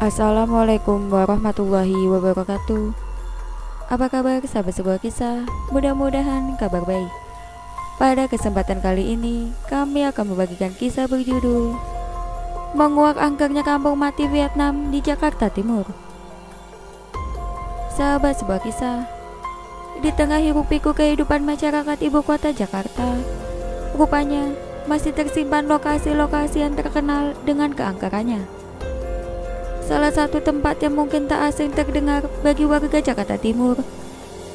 Assalamualaikum warahmatullahi wabarakatuh. Apa kabar sahabat sebuah kisah? Mudah-mudahan kabar baik. Pada kesempatan kali ini, kami akan membagikan kisah berjudul Menguak Angkernya Kampung Mati Vietnam di Jakarta Timur. Sahabat sebuah kisah, di tengah hiruk-pikuk kehidupan masyarakat ibu kota Jakarta, rupanya masih tersimpan lokasi-lokasi yang terkenal dengan keangkerannya. Salah satu tempat yang mungkin tak asing terdengar bagi warga Jakarta Timur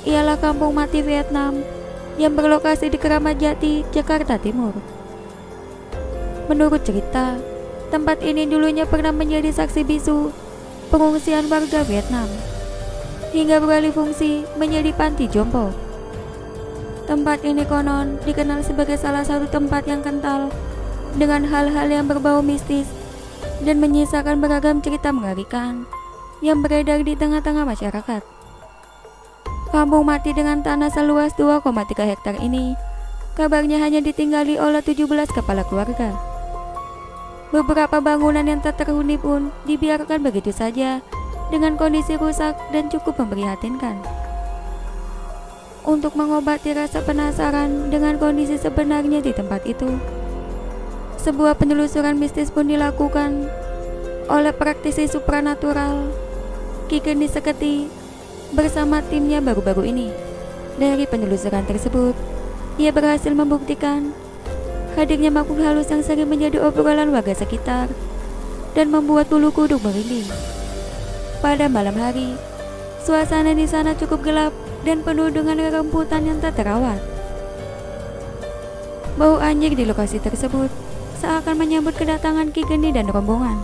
ialah Kampung Mati Vietnam yang berlokasi di Keramat Jati, Jakarta Timur. Menurut cerita, tempat ini dulunya pernah menjadi saksi bisu pengungsian warga Vietnam hingga beralih fungsi menjadi panti jompo. Tempat ini konon dikenal sebagai salah satu tempat yang kental dengan hal-hal yang berbau mistis dan menyisakan beragam cerita mengerikan yang beredar di tengah-tengah masyarakat. Kampung Mati dengan tanah seluas 2,3 hektar ini kabarnya hanya ditinggali oleh 17 kepala keluarga. Beberapa bangunan yang tak terhuni pun dibiarkan begitu saja dengan kondisi rusak dan cukup memprihatinkan. Untuk mengobati rasa penasaran dengan kondisi sebenarnya di tempat itu, sebuah penelusuran mistis pun dilakukan oleh praktisi supranatural Ki Geni Seketi bersama timnya baru-baru ini. Dari penelusuran tersebut, ia berhasil membuktikan hadirnya makhluk halus yang sering menjadi obrolan warga sekitar dan membuat bulu kuduk merinding. Pada malam hari, suasana di sana cukup gelap dan penuh dengan rerumputan yang tak terawat. Bau anjing di lokasi tersebut seakan menyambut kedatangan Ki Geni dan rombongan.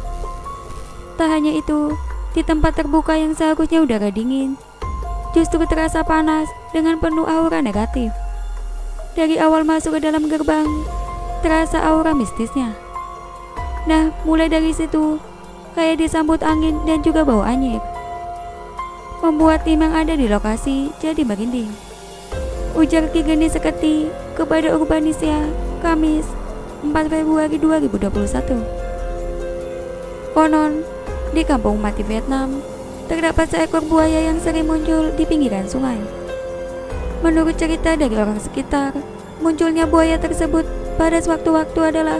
Tak hanya itu, di tempat terbuka yang seharusnya udara dingin, justru terasa panas dengan penuh aura negatif. Dari awal masuk ke dalam gerbang, terasa aura mistisnya. Nah, mulai dari situ, kayak disambut angin dan juga bau anyir, membuat tim yang ada di lokasi jadi merinding. Ujar Ki Geni Seketi kepada Urbanisia, Kamis 4 Februari 2021. Konon, di Kampung Mati Vietnam terdapat seekor buaya yang sering muncul di pinggiran sungai. Menurut cerita dari orang sekitar, munculnya buaya tersebut pada sewaktu-waktu adalah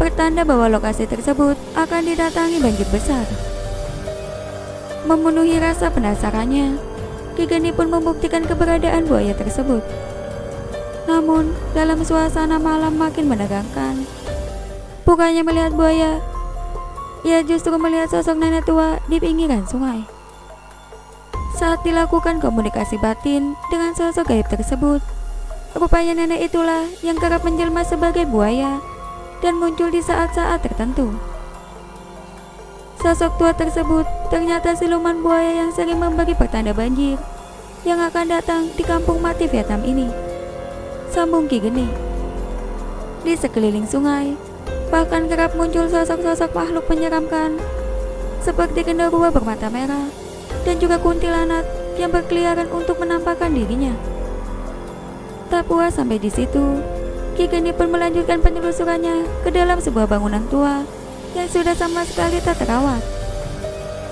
pertanda bahwa lokasi tersebut akan didatangi banjir besar. Memenuhi rasa penasarannya, Ki Geni pun membuktikan keberadaan buaya tersebut. Namun, dalam suasana malam makin menegangkan, bukannya melihat buaya, ia justru melihat sosok nenek tua di pinggiran sungai. Saat dilakukan komunikasi batin dengan sosok gaib tersebut, rupanya nenek itulah yang kerap menjelma sebagai buaya dan muncul di saat-saat tertentu. Sosok tua tersebut ternyata siluman buaya yang sering memberi pertanda banjir yang akan datang di Kampung Mati Vietnam ini. Sambung Ki Geni. Di sekeliling sungai, bahkan kerap muncul sosok-sosok makhluk menyeramkan seperti genderuwo bermata merah dan juga kuntilanak yang berkeliaran untuk menampakkan dirinya. Tak puas sampai di situ, Ki Geni pun melanjutkan penelusurannya ke dalam sebuah bangunan tua yang sudah sama sekali tak terawat.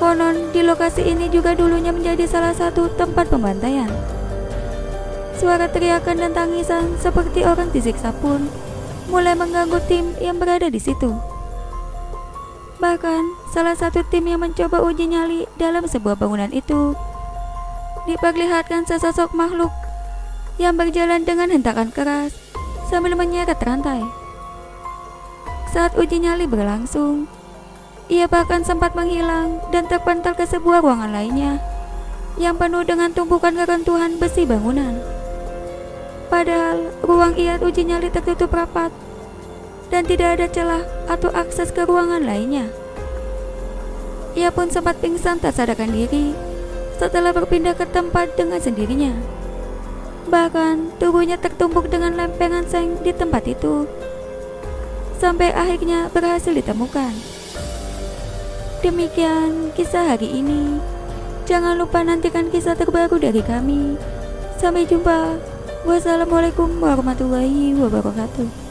Konon, di lokasi ini juga dulunya menjadi salah satu tempat pembantaian. Suara teriakan dan tangisan seperti orang disiksa pun mulai mengganggu tim yang berada di situ. Bahkan, salah satu tim yang mencoba uji nyali dalam sebuah bangunan itu diperlihatkan sesosok makhluk yang berjalan dengan hentakan keras sambil menyeret rantai. Saat uji nyali berlangsung, ia bahkan sempat menghilang dan terpental ke sebuah ruangan lainnya yang penuh dengan tumpukan reruntuhan besi bangunan. Padahal ruang ia uji nyali tertutup rapat dan tidak ada celah atau akses ke ruangan lainnya. Ia pun sempat pingsan tak sadarkan diri setelah berpindah ke tempat dengan sendirinya. Bahkan tubuhnya tertumbuk dengan lempengan seng di tempat itu sampai akhirnya berhasil ditemukan. Demikian kisah hari ini. Jangan lupa nantikan kisah terbaru dari kami. Sampai jumpa. Wassalamualaikum warahmatullahi wabarakatuh.